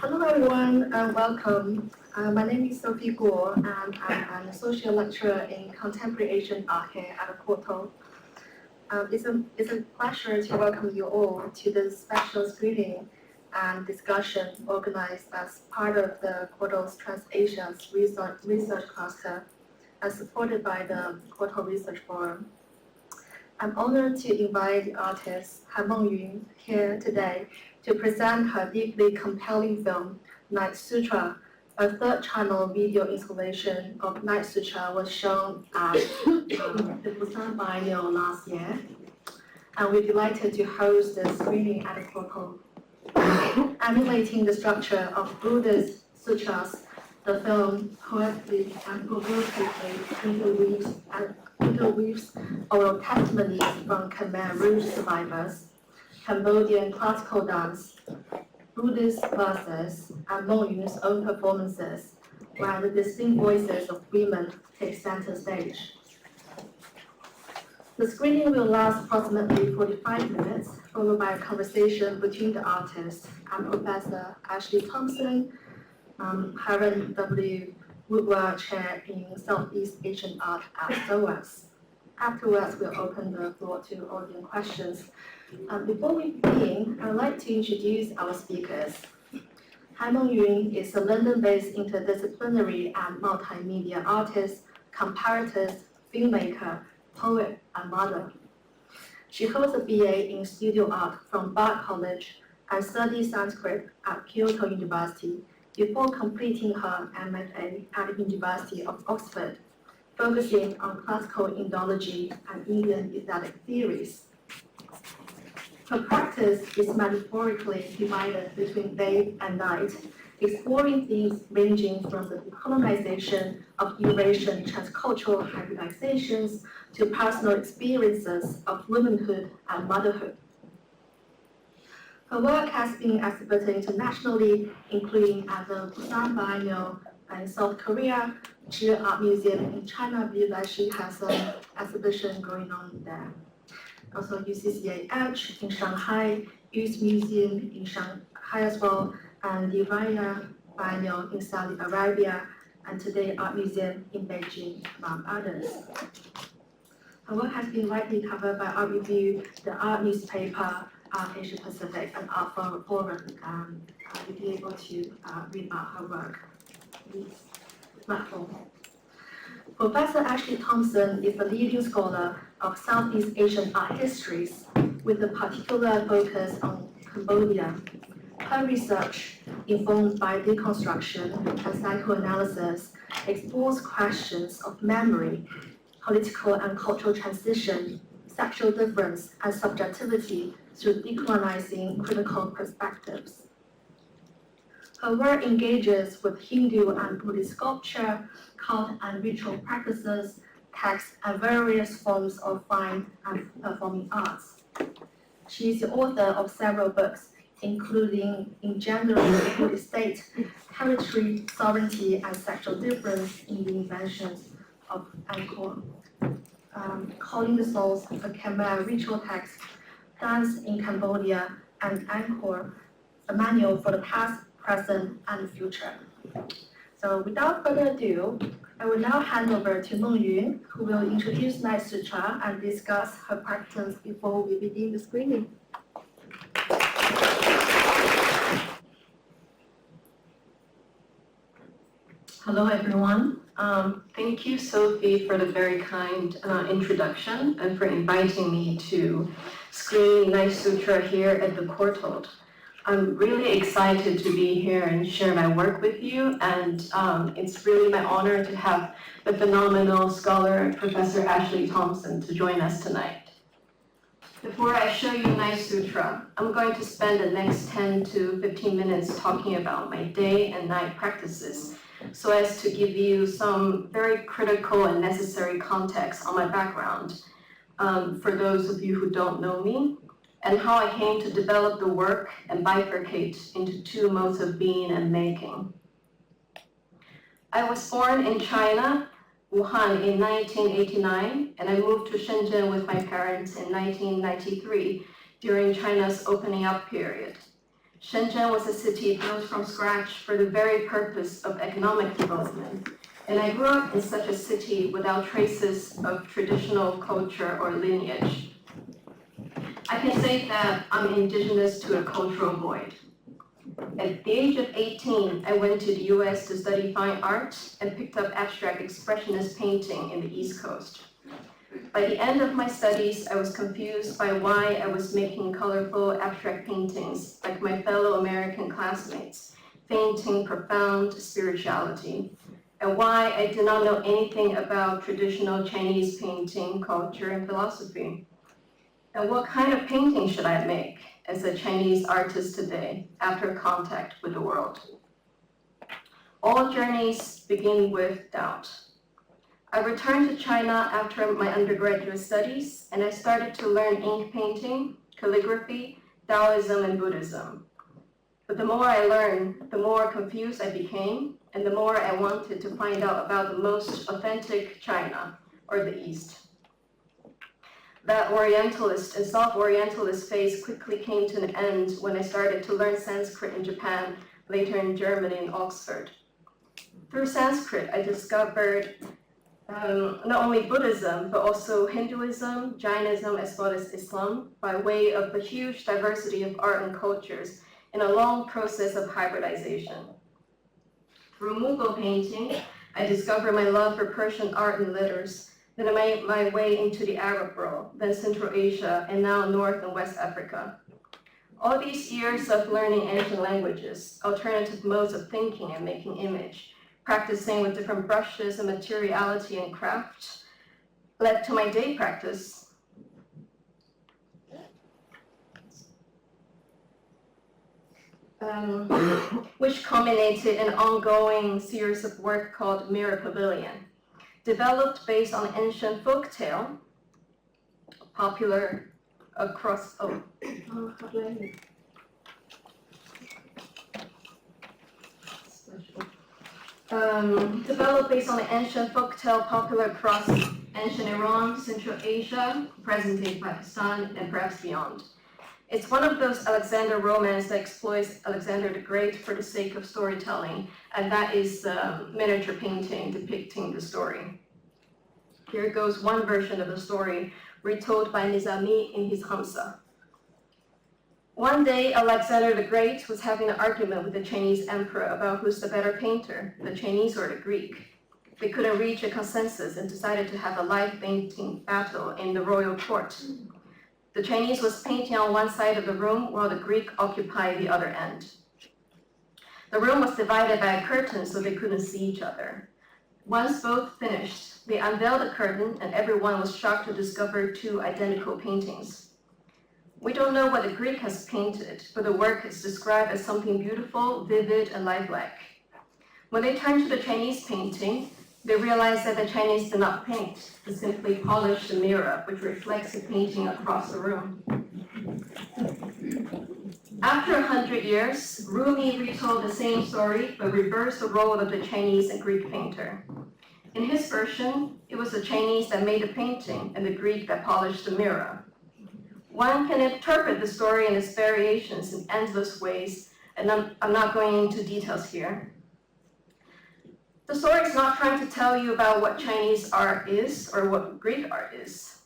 Hello everyone and welcome. My name is Sophie Guo and I'm an associate lecturer in contemporary Asian art here at Porto. It's a pleasure to welcome you all to this special screening and discussion organized as part of the Porto's Trans-Asia's research cluster and supported by the Porto Research Forum. I'm honored to invite the artist Han Mengyun here today to present her deeply compelling film, Night Sutra. A third-channel video installation of Night Sutra was shown at the Busan Biennale last year, and we're delighted to host the screening at the Porto. Emulating the structure of Buddhist sutras, the film poetically and provocatively interweaves oral testimonies from Khmer Rouge survivors, Cambodian classical dance, Buddhist verses, and Mengyun's own performances, while the distinct voices of women take center stage. The screening will last approximately 45 minutes, followed by a conversation between the artist and Professor Ashley Thompson, Hiram W, Woodward Chair in Southeast Asian Art at SOAS. Afterwards, we'll open the floor to audience questions. Before we begin, I'd like to introduce our speakers. Han Mengyun is a London-based interdisciplinary and multimedia artist, comparatist, filmmaker, poet, and mother. She holds a BA in studio art from Bard College and studied Sanskrit at Kyoto University before completing her MFA at the University of Oxford, focusing on classical Indology and Indian aesthetic theories. Her practice is metaphorically divided between day and night, exploring themes ranging from the decolonization of Eurasian transcultural hybridizations to personal experiences of womanhood and motherhood. Her work has been exhibited internationally, including at the Busan Biennale in South Korea, Zhi Art Museum in China. I believe that she has an exhibition going on there. Also UCCA Edge in Shanghai, Youth Museum in Shanghai as well, and the Raya Biennale in Saudi Arabia, and Today Art Museum in Beijing, among others. Her work has been widely covered by Art Review, the art newspaper, Art Asia Pacific, and Art Forum. You'll be able to read about her work on this platform. Professor Ashley Thompson is a leading scholar of Southeast Asian art histories with a particular focus on Cambodia. Her research, informed by deconstruction and psychoanalysis, explores questions of memory, political and cultural transition, sexual difference, and subjectivity through decolonizing critical perspectives. Her work engages with Hindu and Buddhist sculpture, cult and ritual practices, texts, and various forms of fine and performing arts. She is the author of several books, including Engendering the Buddhist State, Territory, Sovereignty, and Sexual Difference in the Inventions of Angkor, Calling the Souls, a Khmer ritual text, Dance in Cambodia, and Angkor, a manual for the past, present, and future. So without further ado, I will now hand over to Mengyun, who will introduce Night Sutra and discuss her practice before we begin the screening. Hello, everyone. Thank you, Sophie, for the very kind introduction and for inviting me to screen Night Sutra here at the Courtauld. I'm really excited to be here and share my work with you, and it's really my honor to have the phenomenal scholar, Professor Ashley Thompson, to join us tonight. Before I show you Night Sutra, I'm going to spend the next 10 to 15 minutes talking about my day and night practices, so as to give you some very critical and necessary context on my background, for those of you who don't know me, and how I came to develop the work and bifurcate into two modes of being and making. I was born in China, Wuhan, in 1989, and I moved to Shenzhen with my parents in 1993 during China's opening up period. Shenzhen was a city built from scratch for the very purpose of economic development. And I grew up in such a city without traces of traditional culture or lineage. I can say that I'm indigenous to a cultural void. At the age of 18, I went to the US to study fine art and picked up abstract expressionist painting in the East Coast. By the end of my studies, I was confused by why I was making colorful abstract paintings like my fellow American classmates, fainting profound spirituality, and why I did not know anything about traditional Chinese painting, culture, and philosophy. And what kind of painting should I make as a Chinese artist today after contact with the world? All journeys begin with doubt. I returned to China after my undergraduate studies, and I started to learn ink painting, calligraphy, Taoism, and Buddhism. But the more I learned, the more confused I became, and the more I wanted to find out about the most authentic China, or the East. That Orientalist and self-Orientalist phase quickly came to an end when I started to learn Sanskrit in Japan, later in Germany and Oxford. Through Sanskrit, I discovered not only Buddhism, but also Hinduism, Jainism, as well as Islam, by way of the huge diversity of art and cultures in a long process of hybridization. Through Mughal painting, I discovered my love for Persian art and letters. Then I made my way into the Arab world, then Central Asia, and now North and West Africa. All these years of learning ancient languages, alternative modes of thinking and making image, practicing with different brushes and materiality and craft, led to my day practice. Which culminated in an ongoing series of work called Mirror Pavilion, developed based on ancient folk tale, popular across, developed based on the ancient folktale popular across ancient Iran, Central Asia, present-day Pakistan, and perhaps beyond. It's one of those Alexander romances that exploits Alexander the Great for the sake of storytelling, and that is miniature painting depicting the story. Here goes one version of the story retold by Nizami in his Hamsa. One day, Alexander the Great was having an argument with the Chinese emperor about who's the better painter, the Chinese or the Greek. They couldn't reach a consensus and decided to have a live painting battle in the royal court. The Chinese was painting on one side of the room while the Greek occupied the other end. The room was divided by a curtain so they couldn't see each other. Once both finished, they unveiled the curtain and everyone was shocked to discover two identical paintings. We don't know what the Greek has painted, but the work is described as something beautiful, vivid, and lifelike. When they turned to the Chinese painting, they realized that the Chinese did not paint, they simply polished the mirror, which reflects the painting across the room. After 100 years, Rumi retold the same story, but reversed the role of the Chinese and Greek painter. In his version, it was the Chinese that made the painting and the Greek that polished the mirror. One can interpret the story in its variations in endless ways, and I'm not going into details here. The story is not trying to tell you about what Chinese art is or what Greek art is.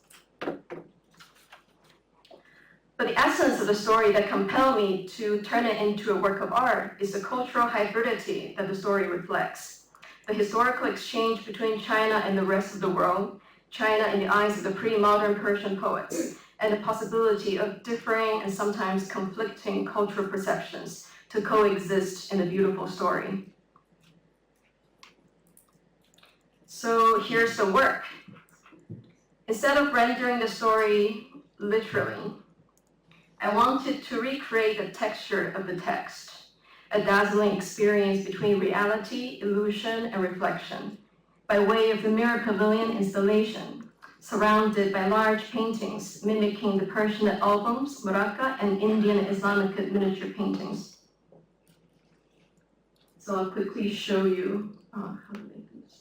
But the essence of the story that compelled me to turn it into a work of art is the cultural hybridity that the story reflects. The historical exchange between China and the rest of the world, China in the eyes of the pre-modern Persian poets, and the possibility of differing and sometimes conflicting cultural perceptions to coexist in a beautiful story. So here's the work. Instead of rendering the story literally, I wanted to recreate the texture of the text, a dazzling experience between reality, illusion, and reflection, by way of the Mirror Pavilion installation, surrounded by large paintings mimicking the Persian albums, Morocco, and Indian Islamic miniature paintings. So I'll quickly show you how to make this.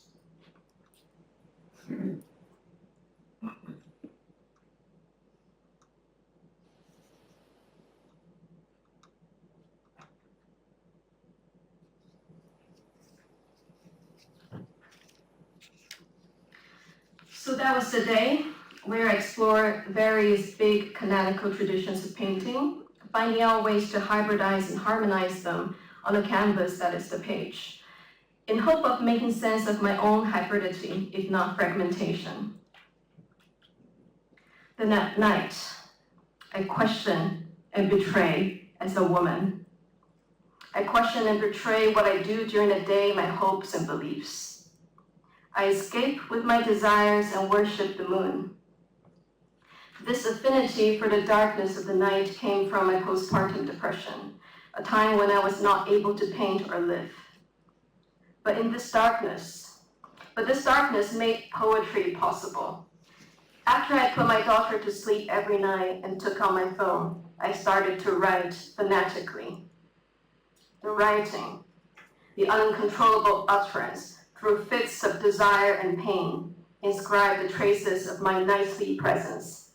that was the day where I explored various big canonical traditions of painting, finding out ways to hybridize and harmonize them on a canvas that is the page, in hope of making sense of my own hybridity, if not fragmentation. Then at night, I question and betray as a woman. I question and betray what I do during the day, my hopes and beliefs. I escape with my desires and worship the moon. This affinity for the darkness of the night came from my postpartum depression, a time when I was not able to paint or live. But this darkness made poetry possible. After I put my daughter to sleep every night and took out my phone, I started to write fanatically. The writing, the uncontrollable utterance through fits of desire and pain, inscribed the traces of my nightly presence.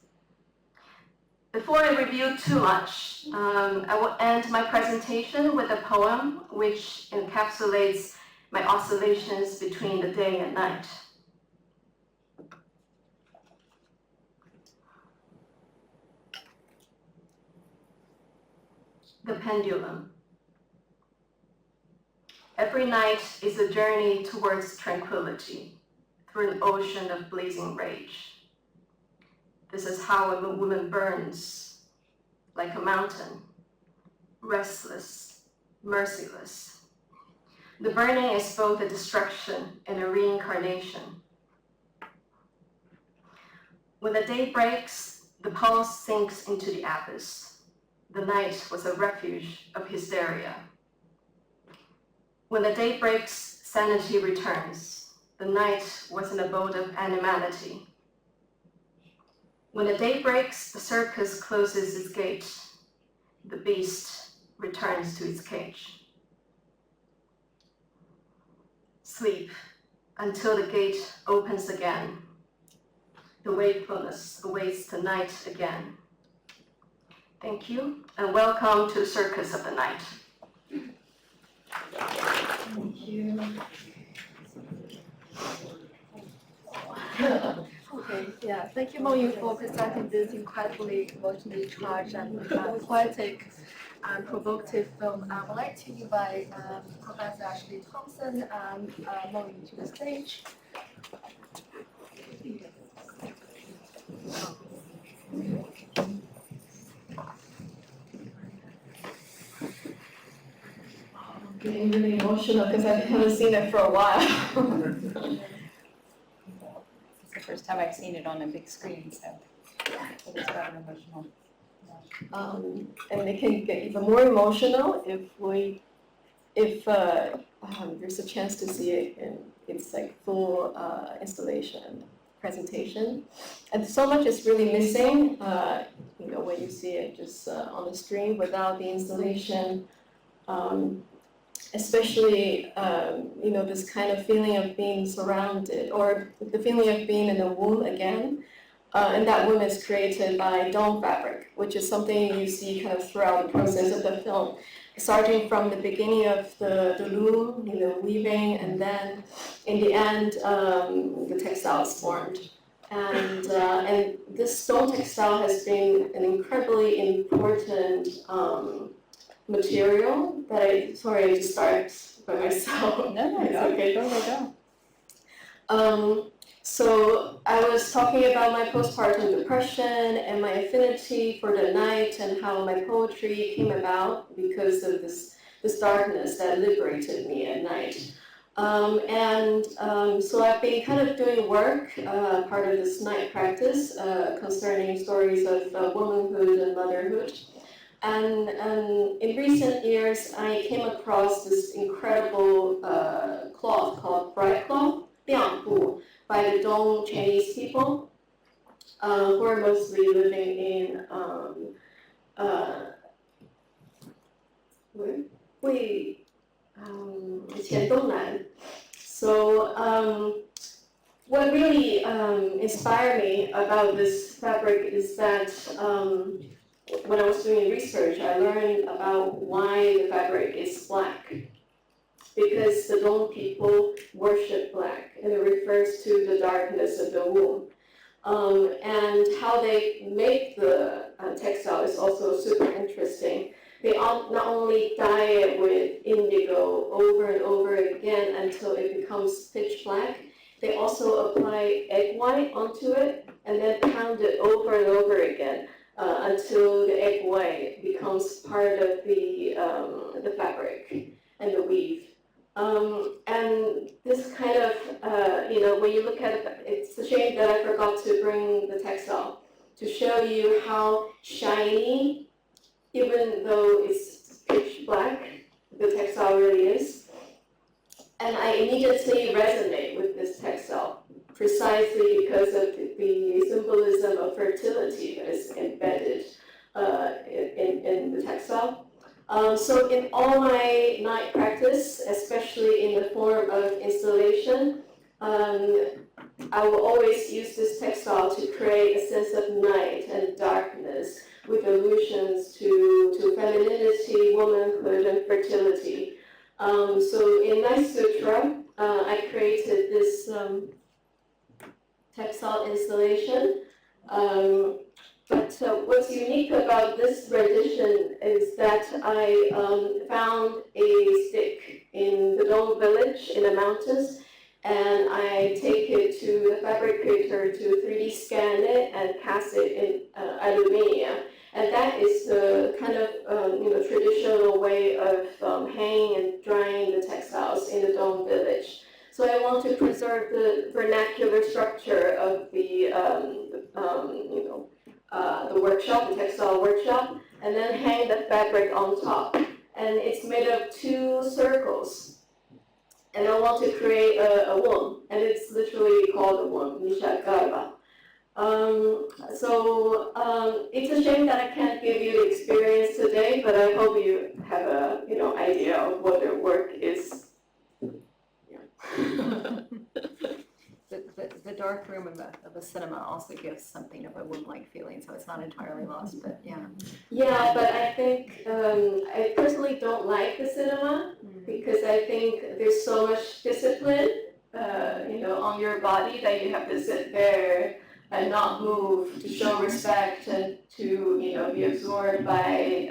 Before I review too much, I will end my presentation with a poem which encapsulates my oscillations between the day and night. The pendulum. Every night is a journey towards tranquility through an ocean of blazing rage. This is how a woman burns, like a mountain, restless, merciless. The burning is both a destruction and a reincarnation. When the day breaks, the pulse sinks into the abyss. The night was a refuge of hysteria. When the day breaks, sanity returns. The night was an abode of animality. When the day breaks, the circus closes its gate. The beast returns to its cage. Sleep until the gate opens again. The wakefulness awaits the night again. Thank you, and welcome to the Circus of the Night. Thank you. Okay, yeah, thank you, Mengyun, for presenting this incredibly emotionally charged and poetic and provocative film. I would like to invite Professor Ashley Thompson and Mengyun to the stage. I'm getting really emotional because I haven't seen it for a while. It's the first time I've seen it on a big screen, so it was quite emotional. And it can get even more emotional if there's a chance to see it in its like full installation presentation. And so much is really missing, when you see it just on the screen without the installation. Especially, this kind of feeling of being surrounded, or the feeling of being in the womb again. And that womb is created by dome fabric, which is something you see kind of throughout the process of the film, starting from the beginning of the loom, weaving, and then in the end, the textile is formed. And this stone textile has been an incredibly important material that I just start by myself. No, okay. Go. So I was talking about my postpartum depression and my affinity for the night and how my poetry came about because of this darkness that liberated me at night. So I've been kind of doing work, part of this night practice, concerning stories of womanhood and motherhood. And in recent years, I came across this incredible cloth called bright cloth, Liangbu, by the Dong Chinese people, who are mostly living in Qiandongnan. So what really inspired me about this fabric is that when I was doing research, I learned about why the fabric is black. Because the Dong people worship black, and it refers to the darkness of the womb. And how they make the textile is also super interesting. They not only dye it with indigo over and over again until it becomes pitch black, they also apply egg white onto it and then pound it over and over again until the egg white becomes part of the fabric and the weave. And this kind of, when you look at it, it's a shame that I forgot to bring the textile to show you how shiny, even though it's pitch black, the textile really is. And I immediately resonate with this textile, precisely because of the symbolism of fertility that is embedded in the textile. So in all my night practice, especially in the form of installation, I will always use this textile to create a sense of night and darkness with allusions to femininity, womanhood, and fertility. So in Night Sutra, I created this textile installation. But what's unique about this rendition is that I found a stick in the Dome village in the mountains, and I take it to the fabricator to 3D scan it and cast it in aluminium. And that is the kind of traditional way of hanging and drying the textiles in the Dome village. So I want to preserve the vernacular structure of the workshop, the textile workshop, and then hang the fabric on top. And it's made of 2 circles. And I want to create a womb, and it's literally called a womb, Nishagarba. It's a shame that I can't give you the experience today, but I hope you have a idea of what the work is. The dark room of the cinema also gives something of a womb-like feeling, so it's not entirely lost, but yeah. Yeah, but I think, I personally don't like the cinema because I think there's so much discipline, on your body that you have to sit there and not move to show respect and to, be absorbed by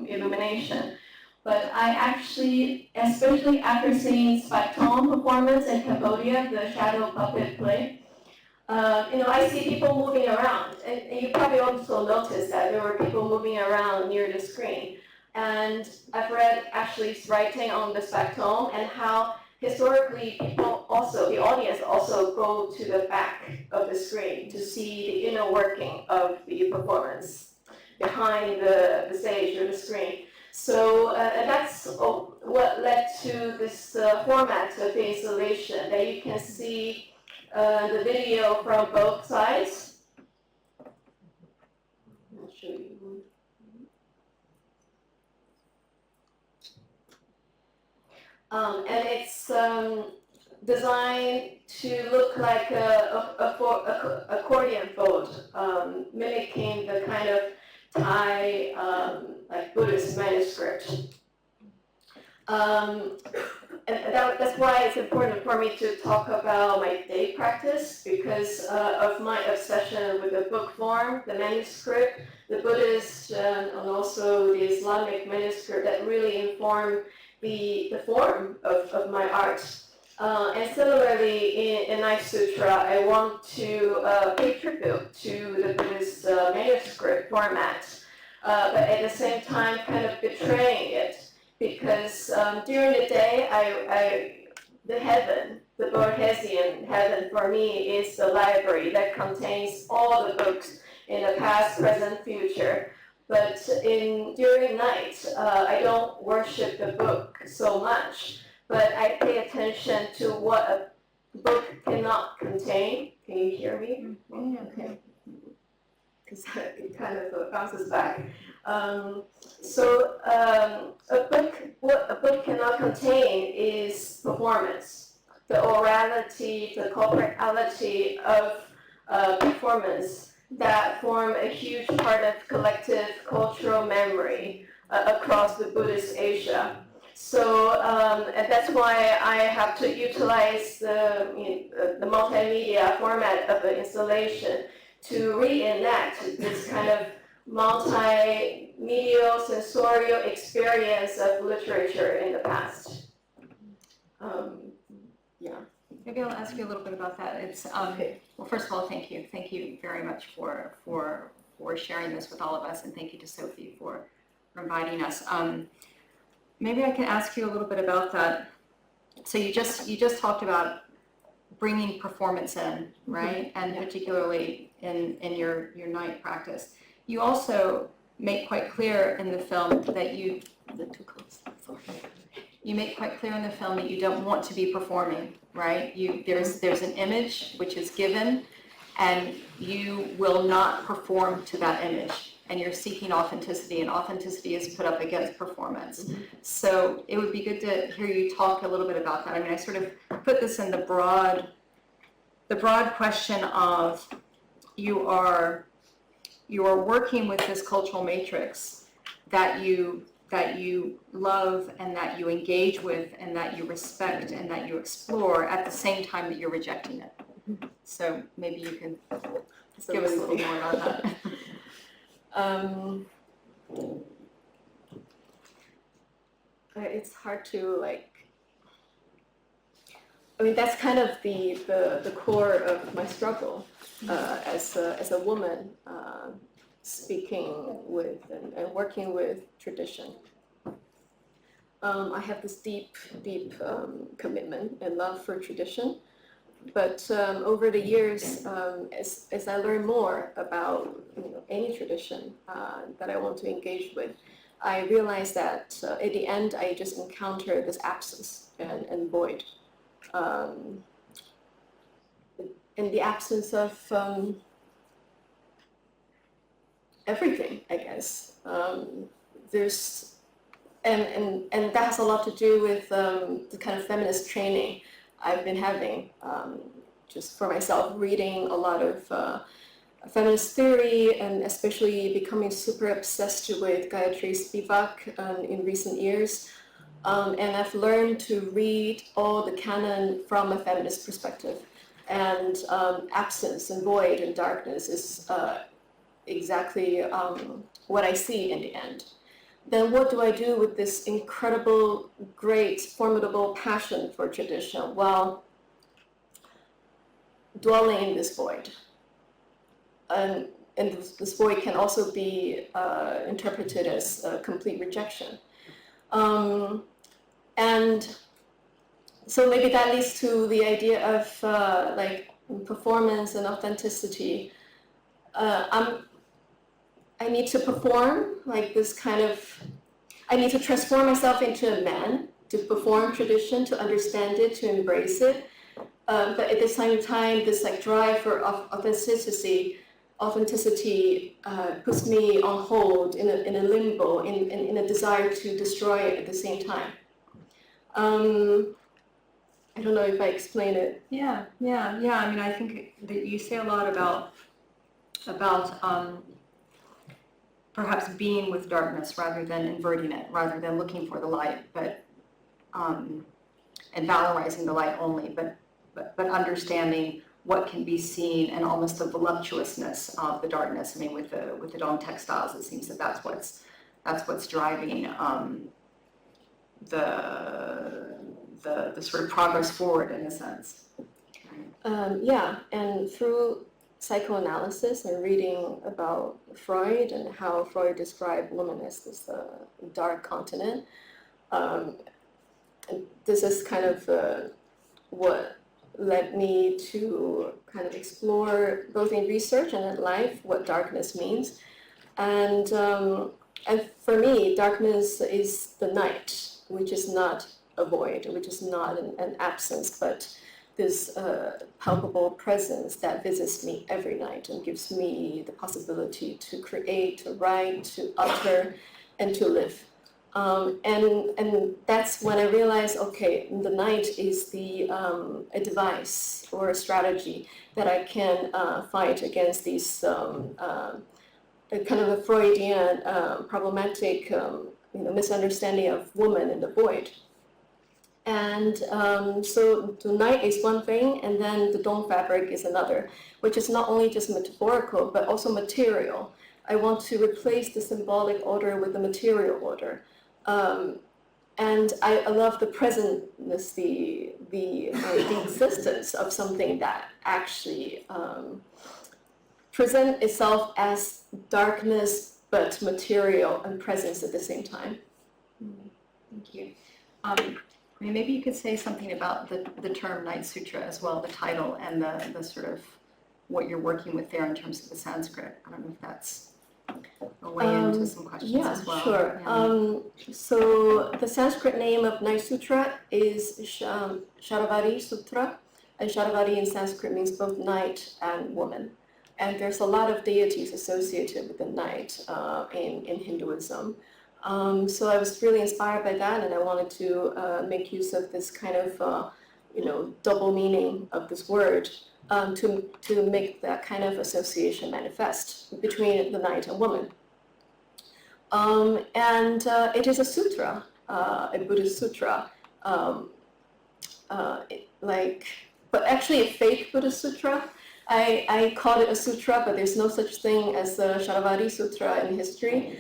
illumination. But I actually, especially after seeing Spectrum performance in Cambodia, the shadow puppet play, I see people moving around, and you probably also noticed that there were people moving around near the screen. And I've read Ashley's writing on the Spectrum and how historically people also, the audience also go to the back of the screen to see the inner working of the performance behind the stage or the screen. So that's what led to this format of the installation, that you can see the video from both sides. I'll show you. And it's designed to look like a accordion fold, mimicking the kind of Thai like Buddhist manuscript. And that's why it's important for me to talk about my day practice, because of my obsession with the book form, the manuscript, the Buddhist, and also the Islamic manuscript that really inform the form of my art. And similarly, in Night Sutra, I want to pay tribute to the Buddhist manuscript format, but at the same time kind of betraying it, because during the day, the heaven, the Borgesian heaven for me is the library that contains all the books in the past, present, future. But during night, I don't worship the book so much, but I pay attention to what a book cannot contain. Can you hear me? Okay. Because it kind of bounces back. What a book cannot contain is performance, the orality, the corporality of performance that form a huge part of collective cultural memory across the Buddhist Asia. So and that's why I have to utilize the multimedia format of the installation to reenact this kind of multimedia sensorial experience of literature in the past. Yeah. Maybe I'll ask you a little bit about that. It's Okay. well, first of all, thank you very much for sharing this with all of us, and thank you to Sophie for inviting us. Maybe I can ask you a little bit about that. So you just talked about bringing performance in, right? And particularly in your night practice. You also make quite clear in the film that you make quite clear in the film that you don't want to be performing, right? There's an image which is given, and you will not perform to that image, and you're seeking authenticity, and authenticity is put up against performance. Mm-hmm. So it would be good to hear you talk a little bit about that. I mean, I sort of put this in the broad question of you are working with this cultural matrix that you love and that you engage with and that you respect and that you explore at the same time that you're rejecting it. So maybe you can give us a little more about that. It's hard to I mean, that's kind of the core of my struggle as a woman speaking with and working with tradition. I have this deep commitment and love for tradition, but over the years, as I learn more about any tradition that I want to engage with, I realize that at the end I just encounter this absence and void. In the absence of everything, I guess. There's and that has a lot to do with the kind of feminist training I've been having, just for myself, reading a lot of feminist theory, and especially becoming super obsessed with Gayatri Spivak in recent years. And I've learned to read all the canon from a feminist perspective. And absence and void and darkness is exactly what I see in the end. Then what do I do with this incredible, great, formidable passion for tradition while dwelling in this void? And this void can also be interpreted as complete rejection. And so maybe that leads to the idea of performance and authenticity. I need to perform this kind of, I need to transform myself into a man to perform tradition, to understand it, to embrace it. But at the same time, this drive for authenticity puts me on hold in a limbo, in a desire to destroy it at the same time. I don't know if I explain it. Yeah. I mean, I think that you say a lot about perhaps being with darkness rather than inverting it, rather than looking for the light, but and valorizing the light only, but understanding what can be seen and almost the voluptuousness of the darkness. I mean, with the Dong textiles, it seems that that's what's driving the sort of progress forward in a sense. Yeah, and through psychoanalysis and reading about Freud and how Freud described woman as this dark continent, and this is kind of what led me to kind of explore both in research and in life what darkness means. And for me, darkness is the night, which is not a void, which is not an absence, but this palpable presence that visits me every night and gives me the possibility to create, to write, to utter, and to live. And that's when I realized, okay, the night is a device or a strategy that I can fight against these kind of a Freudian problematic misunderstanding of woman in the void. And so the night is one thing, and then the dawn fabric is another, which is not only just metaphorical, but also material. I want to replace the symbolic order with the material order. And I love the presentness, the existence of something that actually presents itself as darkness, but material and presence at the same time. Thank you. Maybe you could say something about the term Night Sutra as well, the title, and the sort of what you're working with there in terms of the Sanskrit. I don't know if that's a way into some questions as well. Sure. Yeah. So the Sanskrit name of Night Sutra is Sharavari Sutra, and Sharavari in Sanskrit means both night and woman. And there's a lot of deities associated with the night in Hinduism. So I was really inspired by that, and I wanted to make use of this kind of, double meaning of this word to make that kind of association manifest between the night and woman. And it is a sutra, a Buddhist sutra, but actually a fake Buddhist sutra. I called it a sutra, but there's no such thing as the Sharavari Sutra in history.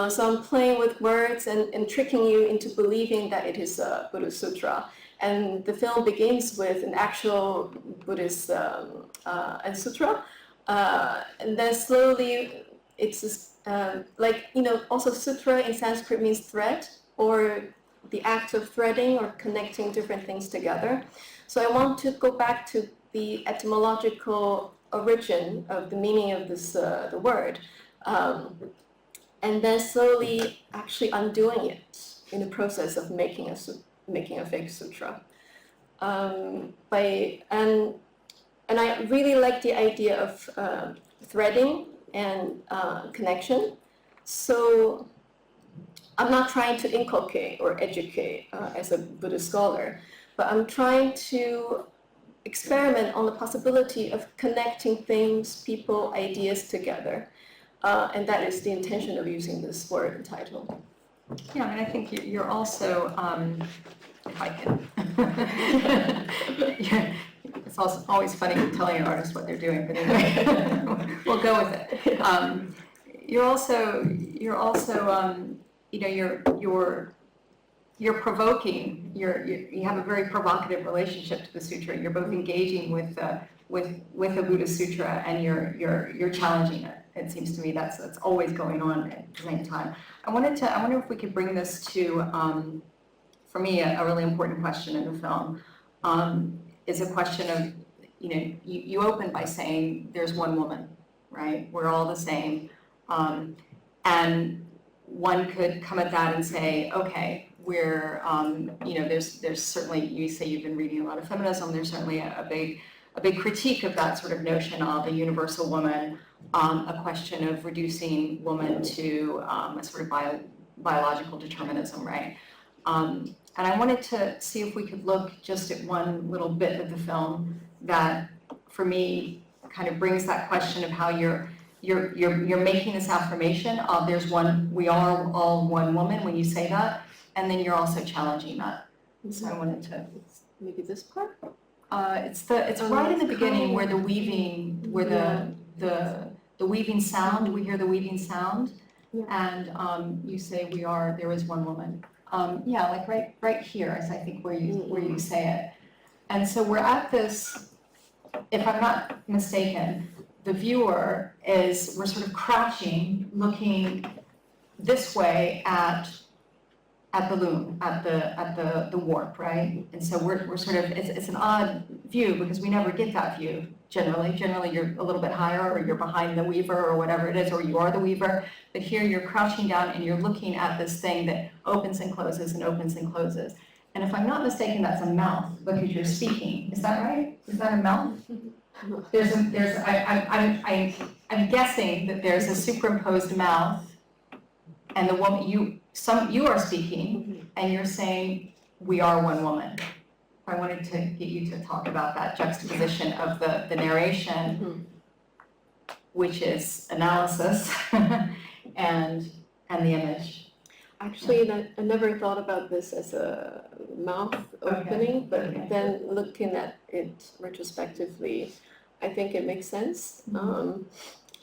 So I'm playing with words and tricking you into believing that it is a Buddhist sutra. And the film begins with an actual Buddhist sutra, and then slowly it's just, also sutra in Sanskrit means thread, or the act of threading or connecting different things together. So I want to go back to the etymological origin of the meaning of this the word. And then slowly actually undoing it in the process of making a fake sutra. And I really like the idea of threading and connection. So I'm not trying to inculcate or educate as a Buddhist scholar, but I'm trying to experiment on the possibility of connecting things, people, ideas together. And that is the intention of using this word and title. Yeah, I think you're also, if I can, it's also always funny telling an artist what they're doing, but anyway, we'll go with it. You're also, you're provoking. You have a very provocative relationship to the sutra. You're both engaging with a Buddhist sutra, and you're challenging it. It seems to me that's always going on at the same time. I wonder if we could bring this to, for me, a really important question in the film, is a question of, you open by saying there's one woman, right? We're all the same. And one could come at that and say, okay, we're, there's certainly, you say you've been reading a lot of feminism, there's certainly a big critique of that sort of notion of a universal woman, a question of reducing woman to a sort of biological determinism, right? And I wanted to see if we could look just at one little bit of the film that, for me, kind of brings that question of how you're making this affirmation of there's one, we are all one woman when you say that, and then you're also challenging that. So I wanted to, maybe this part? it's right in the beginning where the weaving, where the weaving sound, we hear the weaving sound, and you say there is one woman. Like right here is I think where you say it. And so we're at this, if I'm not mistaken, the viewer we're sort of crouching, looking this way at the loom, at the warp, right? And so we're sort of, it's an odd view because we never get that view generally. Generally you're a little bit higher, or you're behind the weaver, or whatever it is, or you are the weaver. But here you're crouching down and you're looking at this thing that opens and closes and opens and closes. And if I'm not mistaken, that's a mouth because you're speaking. Is that right? Is that a mouth? I'm guessing that there's a superimposed mouth, and the woman you are speaking, and you're saying we are one woman. I wanted to get you to talk about that juxtaposition of the narration, which is analysis, and the image. Actually, I never thought about this as a mouth opening, but okay. then looking at it retrospectively, I think it makes sense.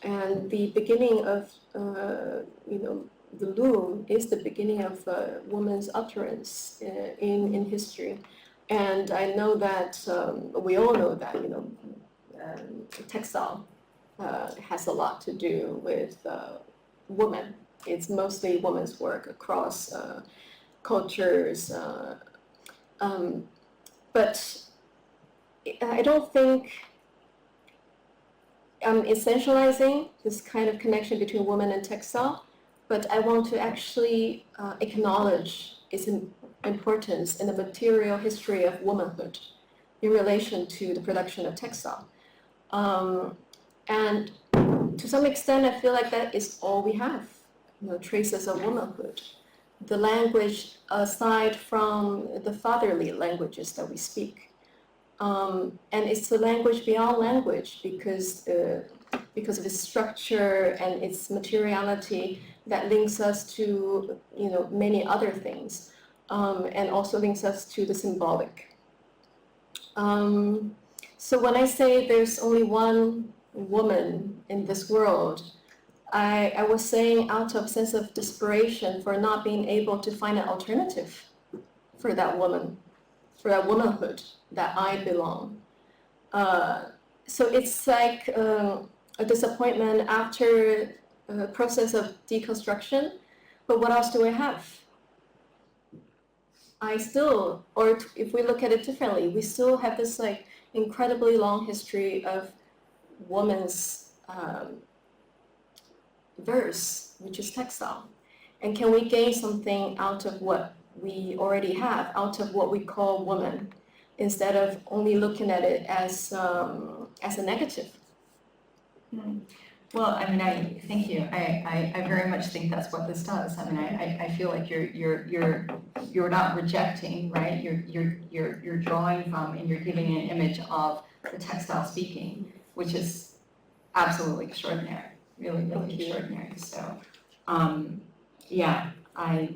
And the beginning of, the loom is the beginning of a woman's utterance in history. And I know that, we all know that, textile has a lot to do with women. It's mostly women's work across cultures, but I don't think I'm essentializing this kind of connection between woman and textile, but I want to actually acknowledge its importance in the material history of womanhood in relation to the production of textile. And to some extent, I feel like that is all we have, traces of womanhood. The language, aside from the fatherly languages that we speak. And it's the language beyond language because of its structure and its materiality that links us to, many other things, and also links us to the symbolic. So when I say there's only one woman in this world, I was saying out of sense of desperation for not being able to find an alternative for that woman, for that womanhood that I belong. So it's like a disappointment after a process of deconstruction, but what else do I have? I still, or if we look at it differently, we still have this like incredibly long history of woman's verse, which is textile. And can we gain something out of what we already have, out of what we call woman, instead of only looking at it as a negative? Well, I mean, thank you. I very much think that's what this does. I mean, I feel like you're not rejecting, right? You're drawing from and you're giving an image of the textile speaking, which is absolutely extraordinary, really, really extraordinary. So, yeah, I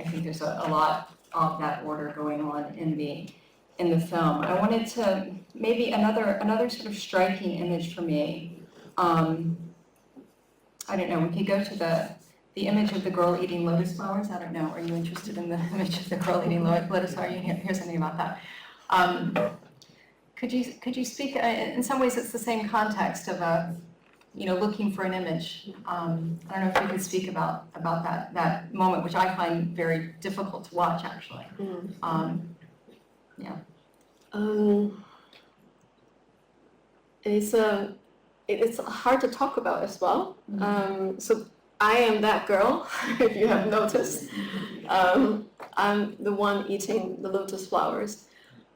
think there's a lot of that order going on in the film. I wanted to maybe another sort of striking image for me. I don't know, we could go to the image of the girl eating lotus flowers. I don't know, are you interested in the image of the girl eating lotus flowers? You hear something about that. Could you speak, in some ways it's the same context of looking for an image. I don't know if you could speak about that moment, which I find very difficult to watch actually. Yeah. It's hard to talk about as well. So I am that girl, if you have noticed. I'm the one eating the lotus flowers.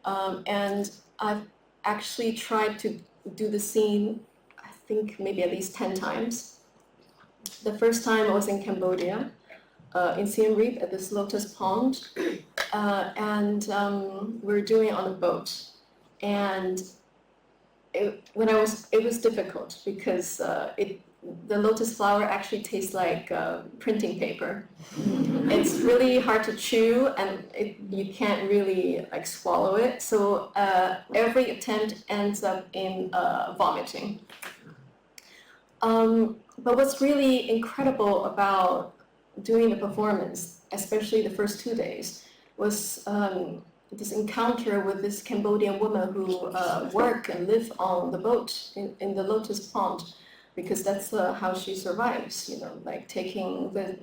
And I've actually tried to do the scene, I think maybe at least 10 times. The first time I was in Cambodia, in Siem Reap at this lotus pond. And we were doing it on a boat. And it was difficult because the lotus flower actually tastes like printing paper. It's really hard to chew and you can't really like swallow it. So every attempt ends up in vomiting. But what's really incredible about doing the performance, especially the first 2 days, was this encounter with this Cambodian woman who work and live on the boat in the lotus pond, because that's how she survives, like taking the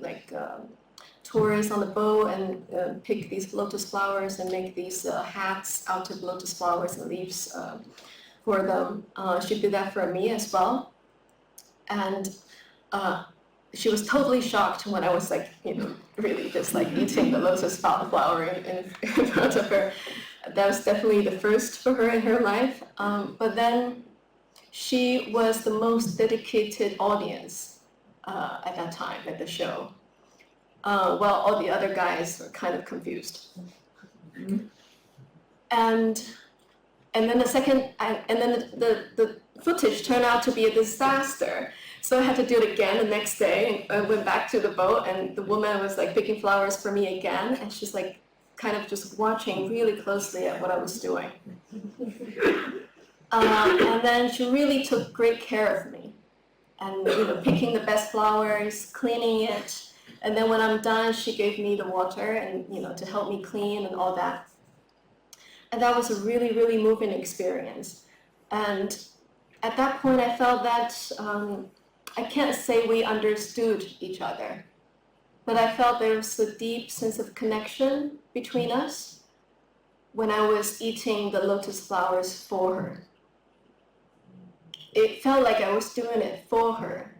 tourists on the boat and pick these lotus flowers and make these hats out of lotus flowers and leaves for them. She did that for me as well. And she was totally shocked when I was really just eating the lotus flower in front of her. That was definitely the first for her in her life. But then she was the most dedicated audience at that time at the show, while all the other guys were kind of confused. And then the footage turned out to be a disaster. So I had to do it again the next day, and I went back to the boat, and the woman was like picking flowers for me again, and she's like kind of just watching really closely at what I was doing. And then she really took great care of me, and picking the best flowers, cleaning it, and then when I'm done, she gave me the water and to help me clean and all that. And that was a really, really moving experience. And at that point, I felt that I can't say we understood each other, but I felt there was a deep sense of connection between us when I was eating the lotus flowers for her. It felt like I was doing it for her,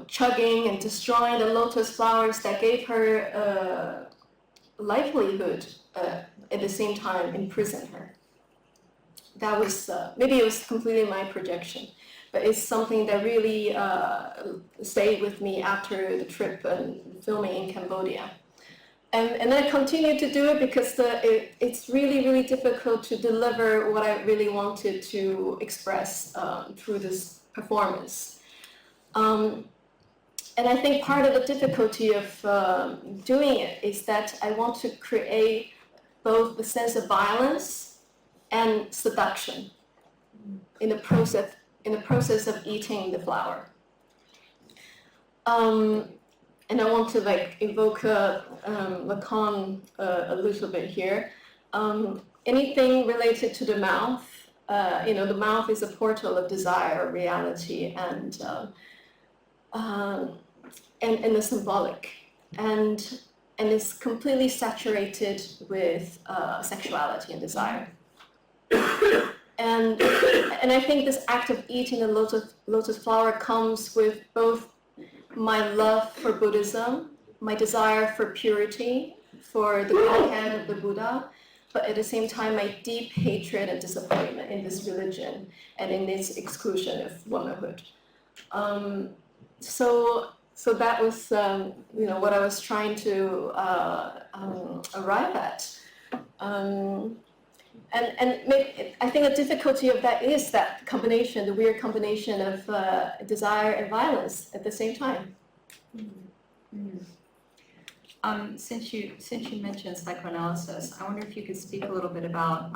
chugging and destroying the lotus flowers that gave her livelihood, at the same time imprison her. That was, maybe it was completely my projection, but it's something that really stayed with me after the trip and filming in Cambodia. And I continue to do it because it's really, really difficult to deliver what I really wanted to express through this performance. And I think part of the difficulty of doing it is that I want to create both the sense of violence and seduction in the process of eating the flower. And I want to evoke Lacan a little bit here. Anything related to the mouth, the mouth is a portal of desire, reality, and the symbolic, and it's completely saturated with sexuality and desire. And I think this act of eating the lotus flower comes with both my love for Buddhism, my desire for purity, for the Godhead of the Buddha, but at the same time my deep hatred and disappointment in this religion and in its exclusion of womanhood. So that was what I was trying to arrive at. And maybe, I think the difficulty of that is that combination, the weird combination of desire and violence at the same time. Since you mentioned psychoanalysis, I wonder if you could speak a little bit about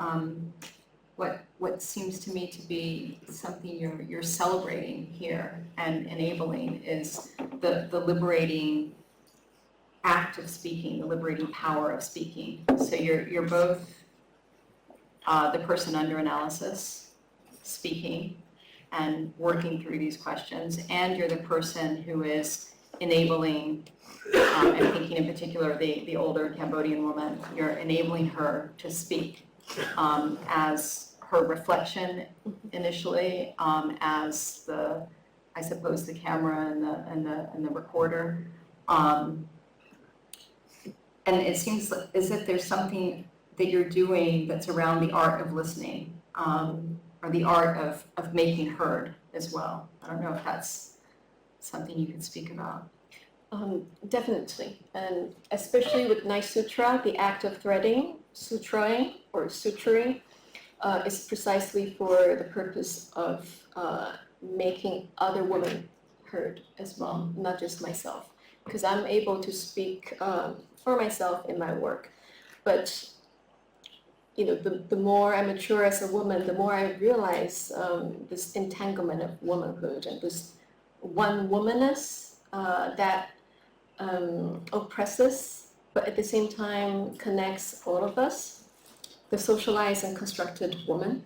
what seems to me to be something you're celebrating here and enabling is the liberating act of speaking, the liberating power of speaking. So you're both the person under analysis, speaking and working through these questions, and you're the person who is enabling, and thinking in particular the older Cambodian woman, you're enabling her to speak as her reflection initially, as I suppose the camera and the recorder, and it seems as if there's something that you're doing that's around the art of listening, or the art of making heard as well. I don't know if that's something you could speak about. Definitely, and especially with Night Sutra, the act of threading, sutraing or suturing, is precisely for the purpose of making other women heard as well, not just myself, because I'm able to speak for myself in my work, but the more I mature as a woman, the more I realize this entanglement of womanhood and this one-womanness that oppresses, but at the same time connects all of us, the socialized and constructed woman.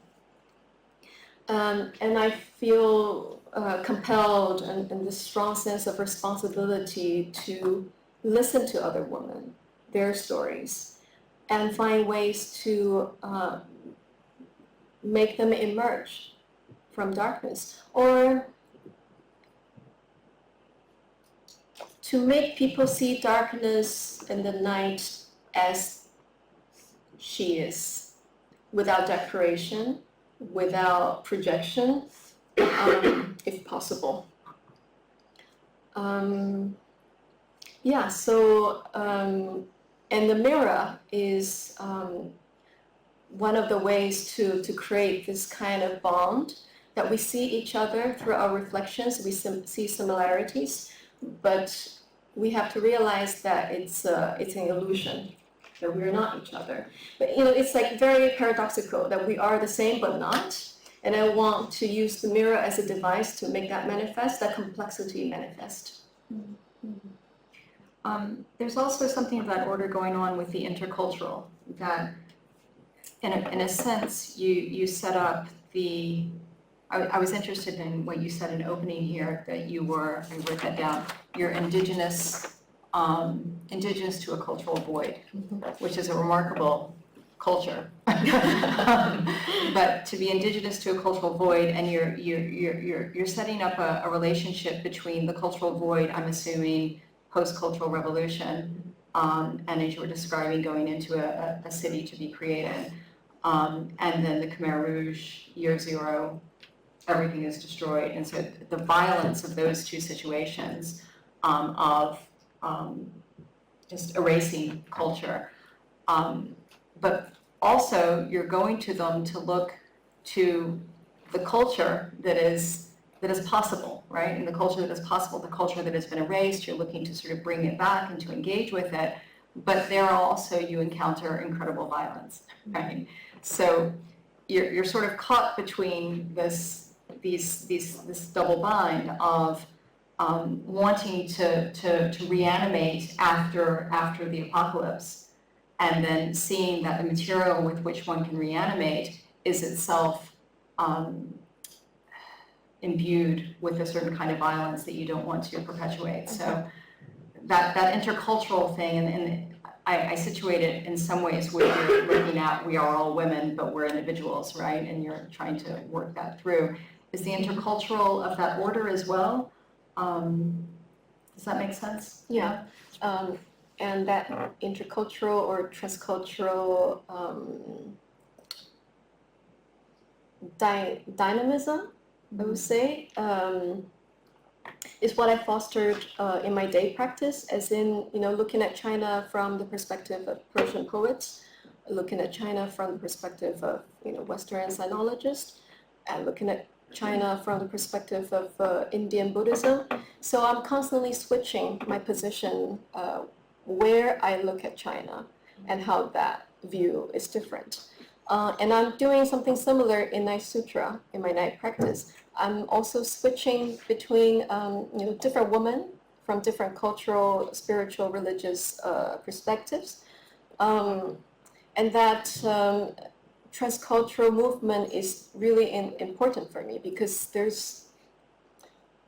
And I feel compelled and this strong sense of responsibility to listen to other women, their stories, and find ways to make them emerge from darkness, or to make people see darkness in the night as she is, without decoration, without projection, if possible. And the mirror is one of the ways to create this kind of bond that we see each other through our reflections, we see similarities, but we have to realize that it's an illusion, that we're not each other. But it's like very paradoxical that we are the same but not. And I want to use the mirror as a device to make that manifest, that complexity manifest. There's also something of that order going on with the intercultural, that in a sense you set up the, I was interested in what you said in opening here, that you were, I wrote that down, you're indigenous to a cultural void, which is a remarkable culture. But to be indigenous to a cultural void, and you're setting up a relationship between the cultural void, I'm assuming, post-cultural revolution, and as you were describing, going into a city to be created, and then the Khmer Rouge, year zero, everything is destroyed. And so the violence of those two situations of just erasing culture, but also you're going to them to look to the culture that is possible, right? And the culture that is possible, the culture that has been erased, you're looking to sort of bring it back and to engage with it. But there also you encounter incredible violence, right? So you're sort of caught between this double bind of wanting to reanimate after the apocalypse, and then seeing that the material with which one can reanimate is itself imbued with a certain kind of violence that you don't want to perpetuate. So that intercultural thing, and I situate it in some ways where you're looking at, we are all women, but we're individuals, right? And you're trying to work that through. Is the intercultural of that order as well? Does that make sense? Yeah. And that intercultural or transcultural dynamism, I would say, is what I fostered in my day practice, as in, looking at China from the perspective of Persian poets, looking at China from the perspective of, Western sinologists, and looking at China from the perspective of Indian Buddhism. So I'm constantly switching my position where I look at China and how that view is different. And I'm doing something similar in Night Sutra, in my night practice. I'm also switching between different women from different cultural, spiritual, religious perspectives. And that transcultural movement is really important for me, because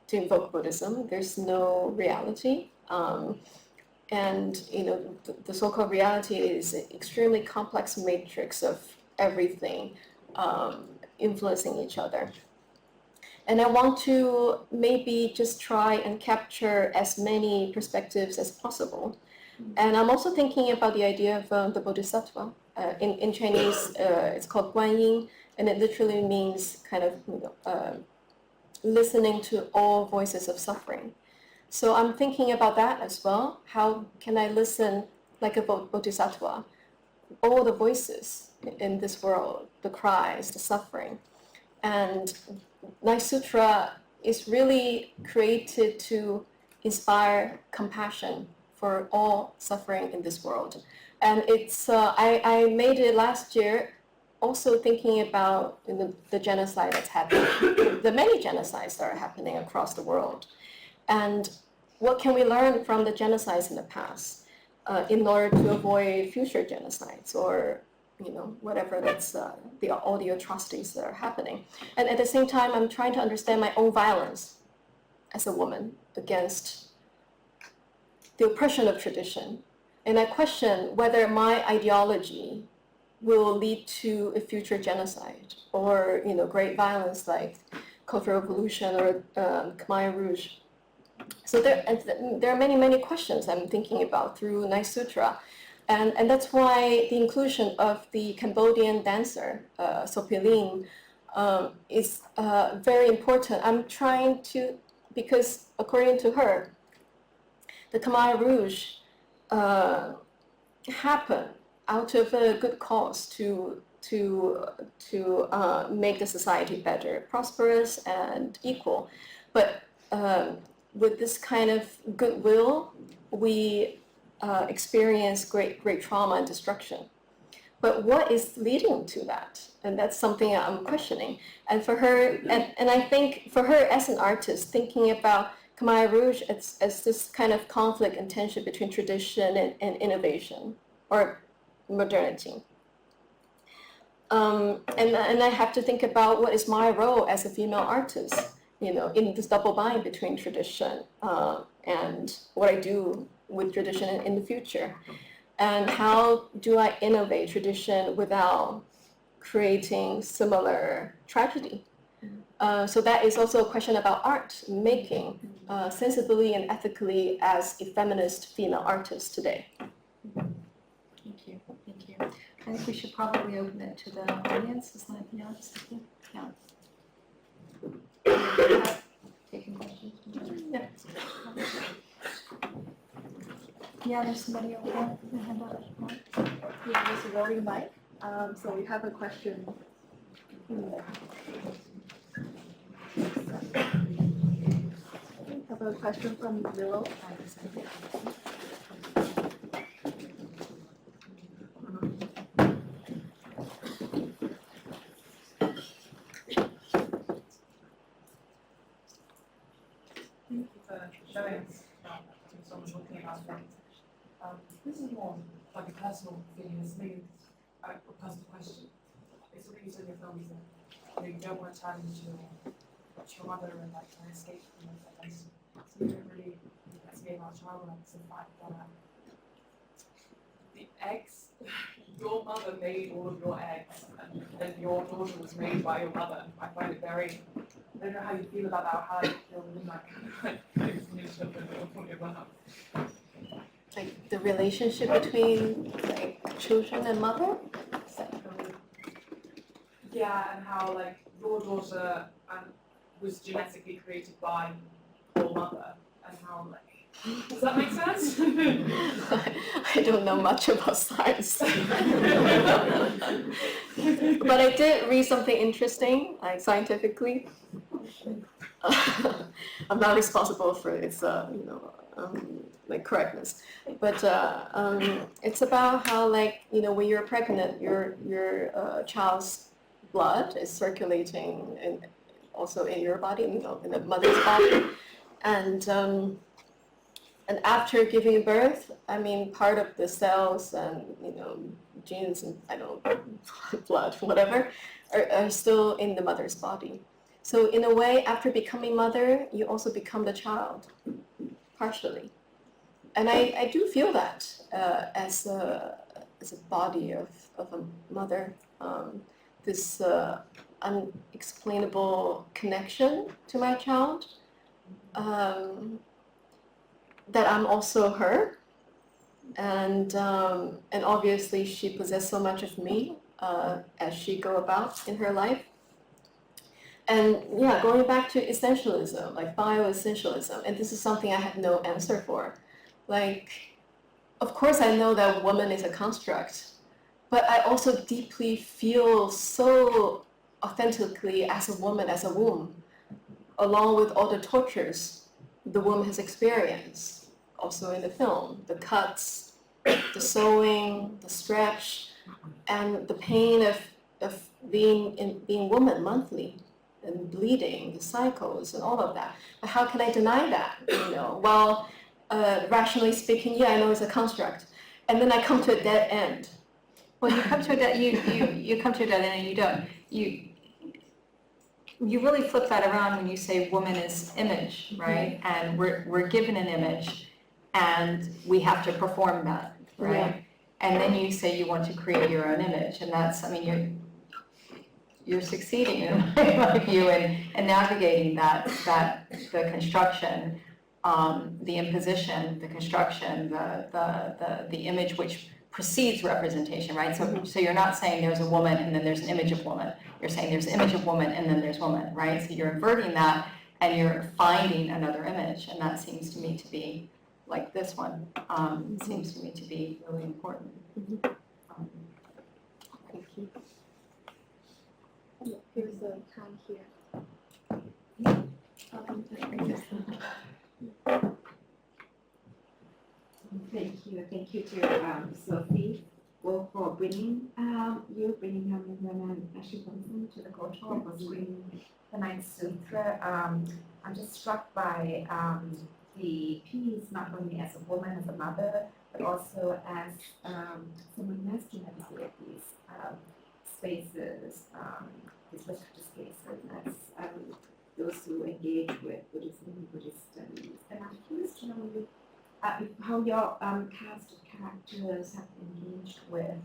to invoke Buddhism, there's no reality. And the so-called reality is an extremely complex matrix of everything influencing each other. And I want to maybe just try and capture as many perspectives as possible. And I'm also thinking about the idea of the Bodhisattva. In Chinese, it's called Guanyin, and it literally means kind of listening to all voices of suffering. So I'm thinking about that as well. How can I listen like a Bodhisattva? All the voices in this world, the cries, the suffering. And Night Sutra is really created to inspire compassion for all suffering in this world. And it's I made it last year also thinking about the genocide that's happening, the many genocides that are happening across the world. And what can we learn from the genocides in the past in order to avoid future genocides, or whatever that's all the atrocities that are happening. And at the same time, I'm trying to understand my own violence as a woman against the oppression of tradition. And I question whether my ideology will lead to a future genocide or great violence like Cultural Revolution or Khmer Rouge. So there are many questions I'm thinking about through Night Sutra. And that's why the inclusion of the Cambodian dancer, Sopilin, is very important. I'm trying to, because according to her, the Khmer Rouge happened out of a good cause to make the society better, prosperous and equal. But with this kind of goodwill, we experience great trauma and destruction. But what is leading to that? And that's something I'm questioning. And for her, and I think for her as an artist, thinking about Khmer Rouge as this kind of conflict and tension between tradition and innovation or modernity. And I have to think about what is my role as a female artist, in this double bind between tradition and what I do with tradition in the future. And how do I innovate tradition without creating similar tragedy? So that is also a question about art making, sensibly and ethically as a feminist female artist today. Thank you. I think we should probably open it to the audience. Is that anything else? Yeah. Taking questions? Yeah. Yeah, there's somebody over there. Yeah, there's a rolling mic. So we have a question. I have a question from Willow. Thank you for showing us someone talking about things. This is more like a personal feeling. It's maybe a personal question. It's what you said in your film is that you don't want to turn into your mother and like try to escape from those events. So you don't really get to be about child rights and fact that the eggs, your mother made all of your eggs and your daughter was made by your mother. I find it very, I don't know how you feel about that or how you feel within that. Like the relationship between like children and mother? Yeah, and how like your daughter was genetically created by your mother, and how like, does that make sense? I don't know much about science. But I did read something interesting, like scientifically. I'm not responsible for its, like correctness. But it's about how, like, when you're pregnant, your child's blood is circulating and also in your body, in the mother's body, and after giving birth, I mean, part of the cells and genes and blood, whatever, are still in the mother's body. So in a way, after becoming mother, you also become the child, partially. And I do feel that as a body of a mother, this unexplainable connection to my child, that I'm also her, and obviously she possessed so much of me as she go about in her life. And yeah, going back to essentialism, like bioessentialism, and this is something I have no answer for. Like, of course I know that woman is a construct, but I also deeply feel so authentically as a woman, as a womb, along with all the tortures the womb has experienced, also in the film, the cuts, the sewing, the stretch, and the pain of being woman monthly, and bleeding, the cycles, and all of that. But how can I deny that? Well, rationally speaking, yeah, I know it's a construct, and then I come to a dead end. Well, you come to a dead end, and you don't. You really flip that around when you say woman is image, right? And we're given an image, and we have to perform that, right? Yeah. And then you say you want to create your own image, and that's, you're succeeding in my view in navigating the construction, the imposition, the construction, the image which precedes representation, right? So you're not saying there's a woman and then there's an image of woman. You're saying there's an image of woman and then there's woman, right? So you're inverting that and you're finding another image, and that seems to me to be like this one. Seems to me to be really important. one here. Thank you to Sophie for bringing Han Mengyun and Ashley Thompson to the cultural for screening the Night Sutra. I'm just struck by the piece, not only as a woman, as a mother, but also as someone who has to navigate these spaces, these restricted spaces, as those who engage with Buddhism and Buddhist studies. And I'm curious to know how your cast of characters have engaged with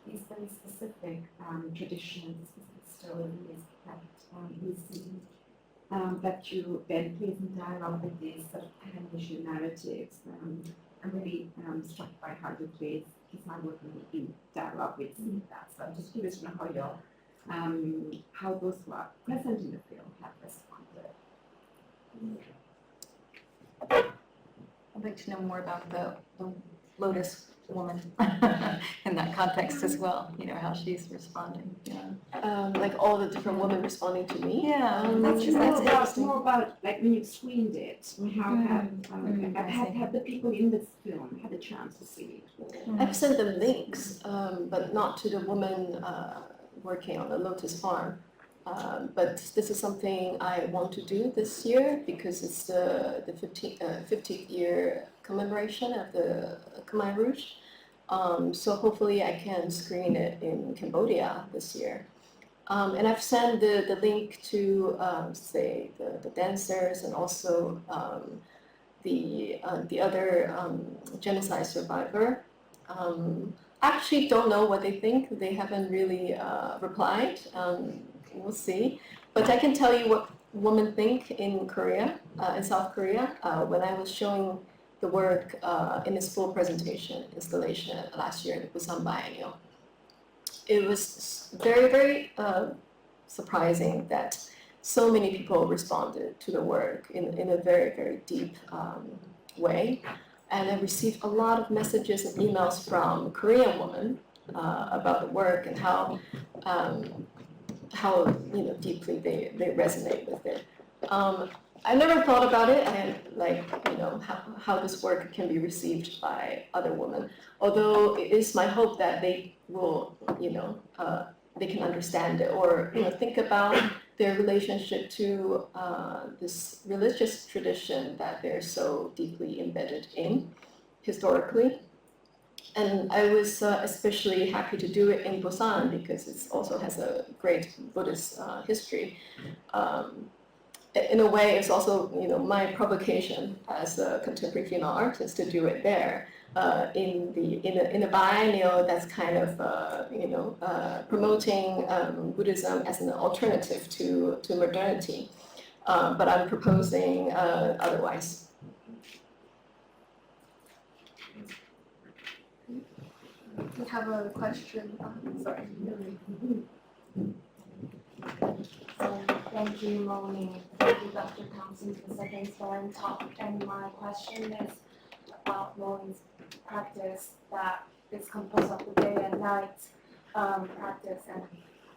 these very specific traditions, specific stories that we see, that you then place in dialogue with these sort of pan-Asian narratives. I'm really struck by how you place Islam working in dialogue with that. So I'm just curious to know how those who are present in the film have responded. I'd like to know more about the Lotus woman in that context as well, how she's responding. Yeah. Like all the different women responding to me. Yeah, That's interesting. more about like when you screened it. How have the people in this film had a chance to see it? I've sent them links, but not to the woman working on the Lotus farm. But this is something I want to do this year because it's the 50th year commemoration of the Khmer Rouge. So hopefully I can screen it in Cambodia this year. And I've sent the link to, say, the dancers and also the other genocide survivor. I actually don't know what they think. They haven't really replied. We'll see. But I can tell you what women think in Korea, in South Korea, when I was showing the work in its full presentation installation last year in the Busan Biennale. It was very, very surprising that so many people responded to the work in a very, very deep way. And I received a lot of messages and emails from Korean women about the work and how deeply they resonate with it. I never thought about it and how this work can be received by other women. Although it is my hope that they will, they can understand it or think about their relationship to this religious tradition that they're so deeply embedded in historically. And I was especially happy to do it in Busan because it also has a great Buddhist history. In a way, it's also my provocation as a contemporary female artist to do it there in a biennial that's kind of promoting Buddhism as an alternative to modernity. But I'm proposing otherwise. We have a question. Sorry. Thank you, Moni. Thank you, Dr. Thompson, for the second foreign talk. And my question is about Moni's practice that is composed of the day and night practice. And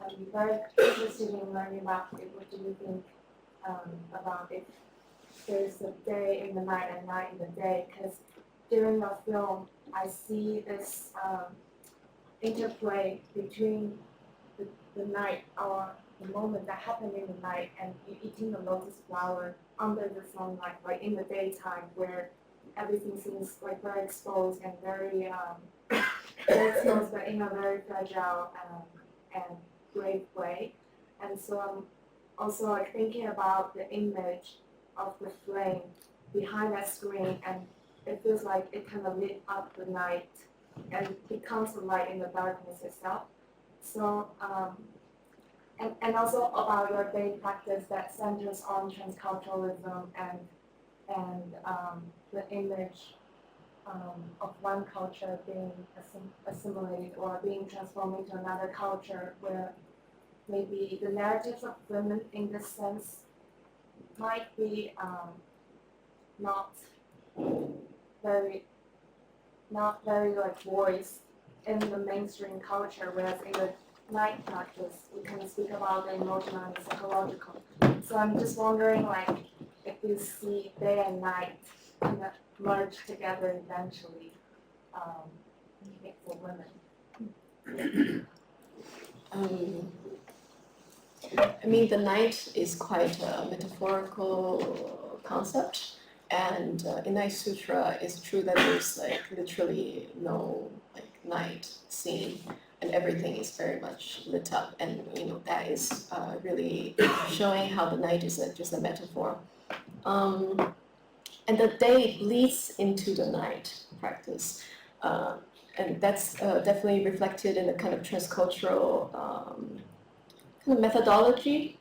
I'm very interested in learning about it. What do you think about if there's a day in the night and night in the day? Because during your film, I see this interplay between the night or the moment that happened in the night and you eating the lotus flower under the sunlight, like in the daytime where everything seems like very exposed and very exposed, but in a very fragile and brave way. And so I'm also like thinking about the image of the flame behind that screen, and it feels like it kind of lit up the night and becomes a light in the darkness itself. So, and also about your day practice that centers on transculturalism and the image of one culture being assimilated or being transformed into another culture, where maybe the narratives of women in this sense might be not very like voiced in the mainstream culture, whereas in the night practice, we kind of speak about the emotional and psychological. So I'm just wondering, like, if you see day and night kind of merge together eventually, for women. I mean, the night is quite a metaphorical concept, and in Night Sutra, it's true that there's like literally no like night scene, and everything is very much lit up, and that is really showing how the night is just a metaphor. And the day bleeds into the night practice, and that's definitely reflected in the kind of transcultural kind of methodology,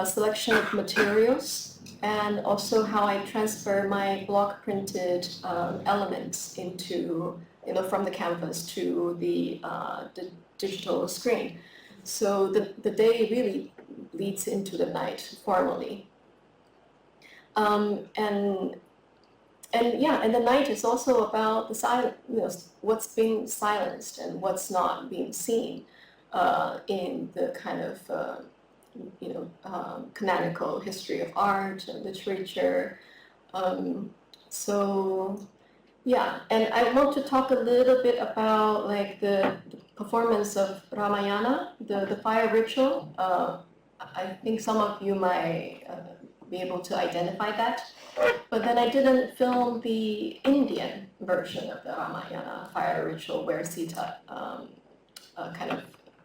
selection of materials, and also how I transfer my block printed elements into, from the canvas to the digital screen. So the day really bleeds into the night formally. And the night is also about the silent, what's being silenced and what's not being seen in the kind of canonical history of art and literature. And I want to talk a little bit about like the performance of Ramayana, the fire ritual. I think some of you might be able to identify that. But then I didn't film the Indian version of the Ramayana fire ritual where Sita kind of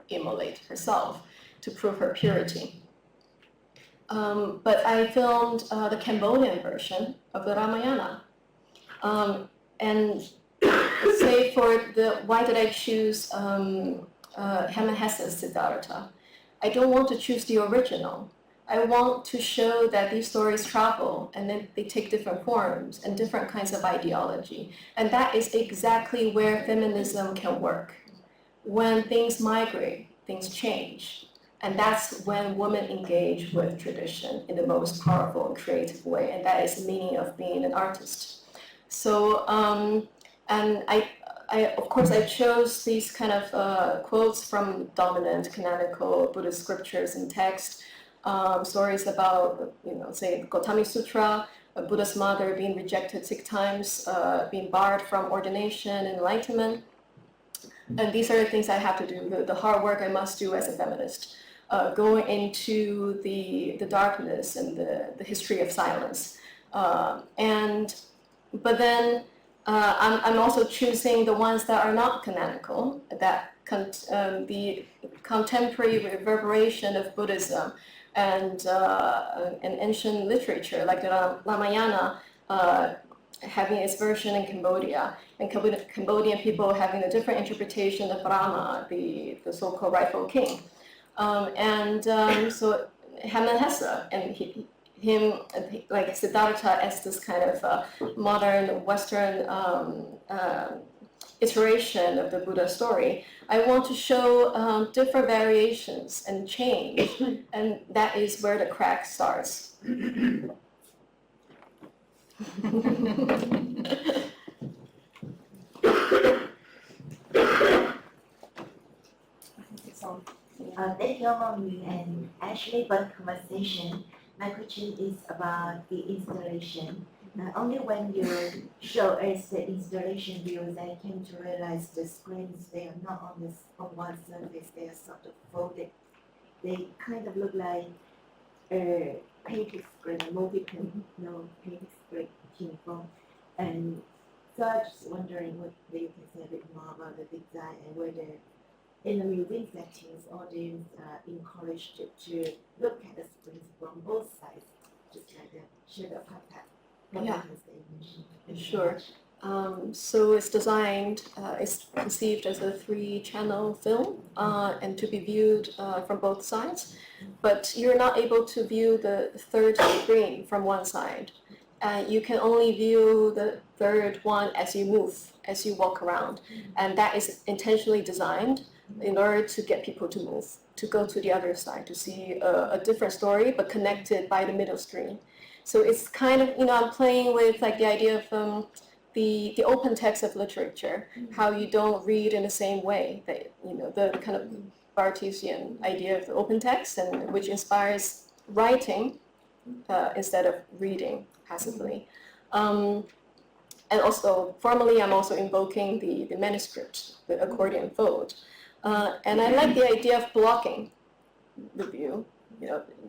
immolates herself to prove her purity. But I filmed the Cambodian version of the Ramayana. And say for why did I choose Hermann Hesse's Siddhartha? I don't want to choose the original. I want to show that these stories travel and then they take different forms and different kinds of ideology. And that is exactly where feminism can work. When things migrate, things change. And that's when women engage with tradition in the most powerful and creative way. And that is the meaning of being an artist. So, and of course, I chose these kind of quotes from dominant canonical Buddhist scriptures and text. Stories about, say, Gautami Sutra, a Buddha's mother being rejected 6 times, being barred from ordination and enlightenment. And these are the things I have to do, the hard work I must do as a feminist, going into the darkness and the history of silence. But then I'm also choosing the ones that are not canonical, that the contemporary reverberation of Buddhism, and ancient literature, like the Ramayana having its version in Cambodia, and Cambodian people having a different interpretation of Rama, the so-called rightful king. So Hermann Hesse and him, like Siddhartha, as this kind of modern Western iteration of the Buddha story. I want to show different variations and change, and that is where the crack starts. Thank you, Mommy and Ashley, for the conversation. My question is about the installation. Only when you show us the installation views, I came to realize the screens, they are not on one surface, they are sort of folded. They kind of look like a paper screen, a multi-paper screen uniform. And so I was just wondering what you can say a bit more about the design and whether in the museum settings, audience are encouraged to look at the screens from both sides, just like a shadow puppet. Yeah, sure. So it's designed, it's conceived as a 3-channel film and to be viewed from both sides, but you're not able to view the third screen from one side. You can only view the third one as you move, as you walk around, and that is intentionally designed in order to get people to move, to go to the other side, to see a different story, but connected by the middle screen. So it's kind of, I'm playing with like the idea of the open text of literature, how you don't read in the same way, that, the kind of Barthesian idea of the open text, and which inspires writing instead of reading passively. And also, formally, I'm also invoking the manuscript, the accordion fold. And I like the idea of blocking the view,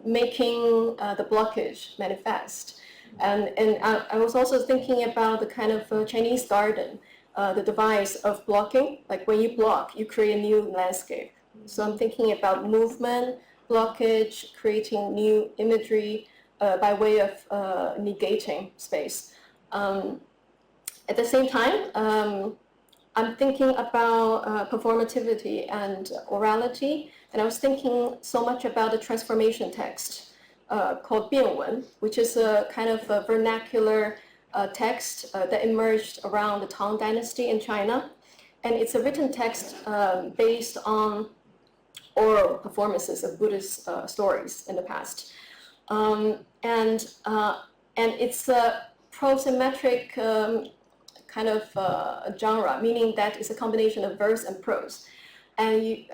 making the blockage manifest. And I was also thinking about the kind of Chinese garden, the device of blocking. Like when you block, you create a new landscape. So I'm thinking about movement, blockage, creating new imagery by way of negating space. At the same time, I'm thinking about performativity and orality, and I was thinking so much about the transformation text called Bianwen, which is a kind of a vernacular text that emerged around the Tang Dynasty in China. And it's a written text based on oral performances of Buddhist stories in the past. And it's a prosometric kind of genre, meaning that it's a combination of verse and prose. And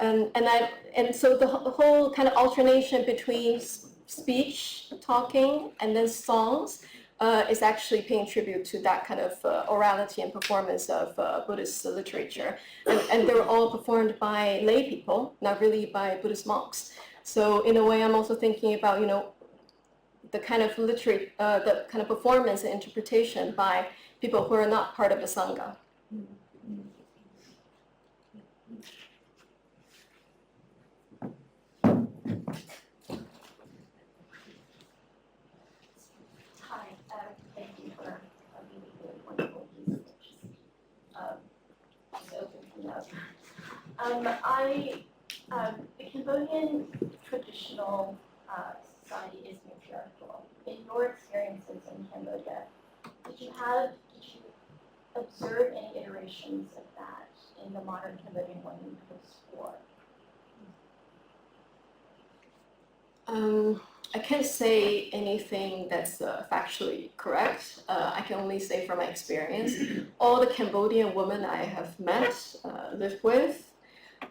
so the whole kind of alternation between speech, talking, and then songs is actually paying tribute to that kind of orality and performance of Buddhist literature. And they're all performed by lay people, not really by Buddhist monks. So in a way, I'm also thinking about, the kind of the kind of performance and interpretation by people who are not part of the Sangha. Hi, thank you for a really good, wonderful piece just opened me up. The Cambodian traditional society is matriarchal. In your experiences in Cambodia, did you observe any iterations of that in the modern Cambodian women post-war? I can't say anything that's factually correct. I can only say from my experience, all the Cambodian women I have met, lived with,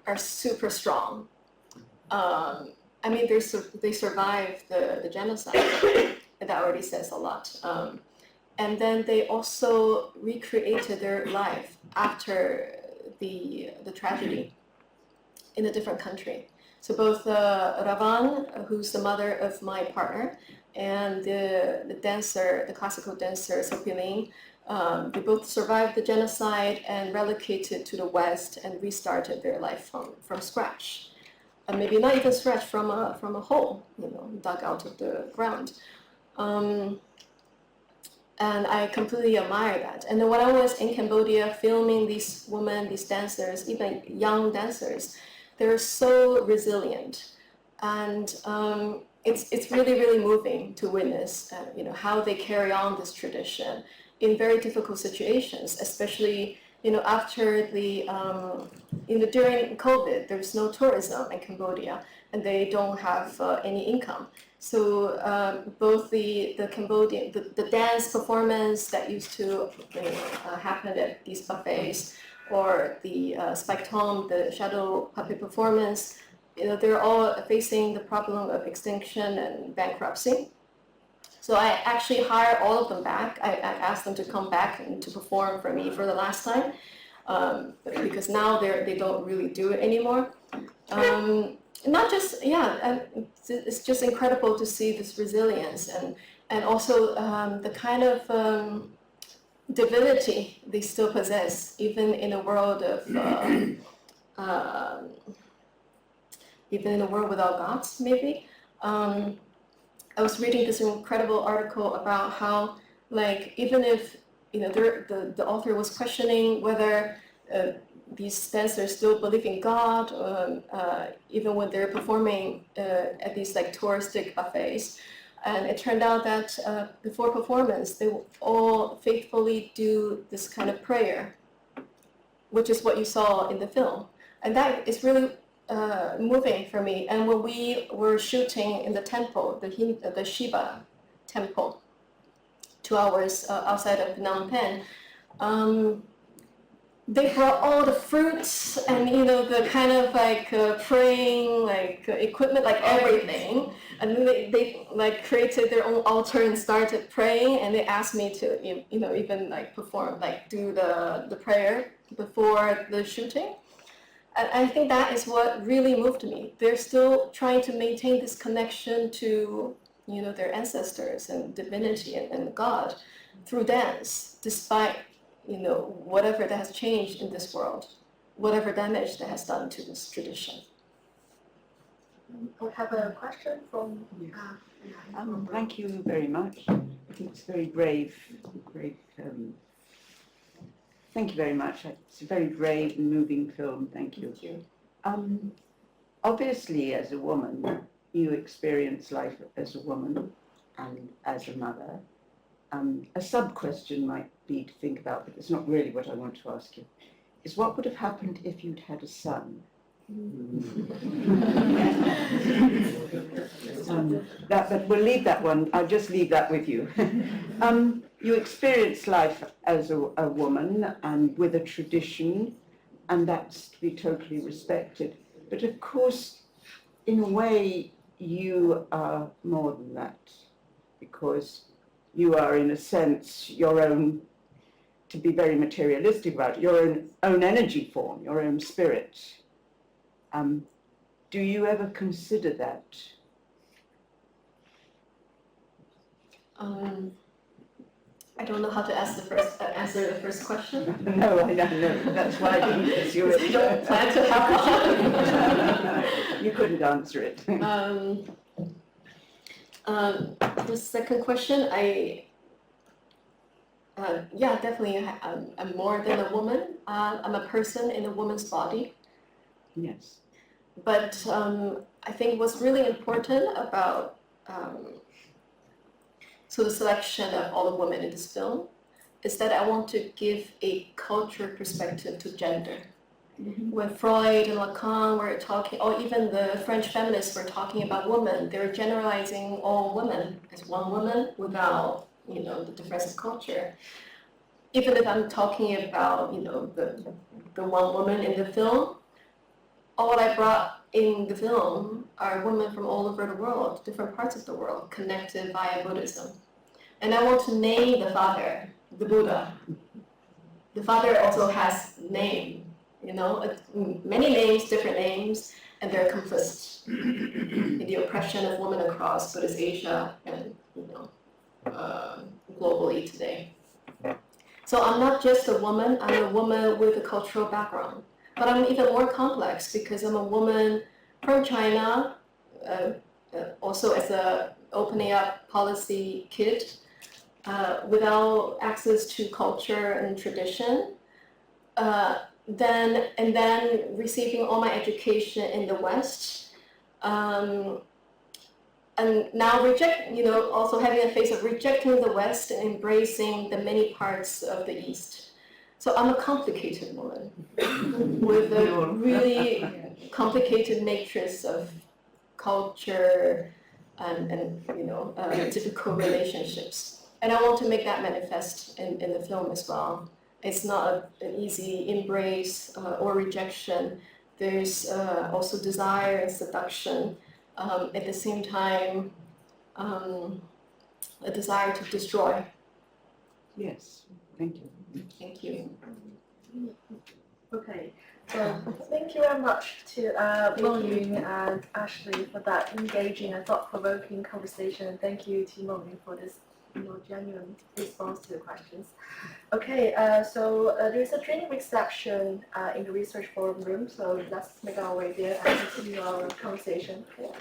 are super strong. I mean, they survived the genocide, and that already says a lot. And then they also recreated their life after the tragedy in a different country. So both Ravan, who's the mother of my partner, and the dancer, the classical dancer Sopiling, they both survived the genocide and relocated to the West and restarted their life from scratch. Maybe not even scratch, from a hole, dug out of the ground. And I completely admire that. And then when I was in Cambodia filming these women, these dancers, even young dancers, they're so resilient. And it's really, really moving to witness, how they carry on this tradition in very difficult situations, especially, after during COVID, there's no tourism in Cambodia, and they don't have any income. So both the Cambodian, the dance performance that used to happen at these buffets, or the spike tom, the shadow puppet performance, they're all facing the problem of extinction and bankruptcy. So I actually hired all of them back. I asked them to come back and to perform for me for the last time, because now they don't really do it anymore. Not just, it's just incredible to see this resilience and also the kind of divinity they still possess, even in a world of even in a world without gods, maybe. I was reading this incredible article about how, even if the author was questioning whether these dancers still believe in God, even when they're performing at these touristic buffets. And it turned out that before performance, they will all faithfully do this kind of prayer, which is what you saw in the film. And that is really moving for me. And when we were shooting in the temple, the Shiva temple, 2 hours outside of Phnom Penh, they brought all the fruits and the kind of like praying equipment, like everything, and then they like created their own altar and started praying, and they asked me to even like perform, like do the prayer before the shooting. And I think that is what really moved me. They're still trying to maintain this connection to their ancestors and divinity and God through dance, despite whatever that has changed in this world, whatever damage that has done to this tradition. We have a question from. Thank you very much. I think it's very brave. Thank you very much. It's a very brave and moving film. Thank you. Thank you. Obviously, as a woman, you experience life as a woman and as a mother. A sub-question might be to think about, but it's not really what I want to ask you, is what would have happened if you'd had a son? But we'll leave that one. I'll just leave that with you. You experience life as a woman and with a tradition, and that's to be totally respected. But of course, in a way, you are more than that, because you are, in a sense, your own, to be very materialistic about it, your own energy form, your own spirit. Do you ever consider that? I don't know how to answer the first question. No, I don't know. That's why I didn't pursue it. You don't plan to have one. You couldn't answer it. The second question, definitely, I'm more than a woman. I'm a person in a woman's body. Yes. But I think what's really important about the selection of all the women in this film is that I want to give a culture perspective to gender. Mm-hmm. When Freud and Lacan were talking, or even the French feminists were talking about women, they were generalizing all women as one woman without, the difference of culture. Even if I'm talking about, the one woman in the film, all I brought in the film are women from all over the world, different parts of the world, connected via Buddhism. And I want to name the father, the Buddha. The father also has name, many names, different names, and they're complicit in the oppression of women across Buddhist Asia and, globally today. So I'm not just a woman, I'm a woman with a cultural background. But I'm even more complex because I'm a woman from China, also as a opening up policy kid, without access to culture and tradition. Then receiving all my education in the West, and now also having a phase of rejecting the West and embracing the many parts of the East. So I'm a complicated woman with a really complicated matrix of culture and difficult relationships. And I want to make that manifest in the film as well. It's not an easy embrace or rejection. There's also desire and seduction. At the same time, a desire to destroy. Yes, thank you. Thank you. Okay, so thank you very much to Mengyun and Ashley for that engaging and thought-provoking conversation. And thank you to Mengyun for this genuine response to the questions. Okay, so there's a drink reception in the research forum room, so let's make our way there and continue our conversation. Okay.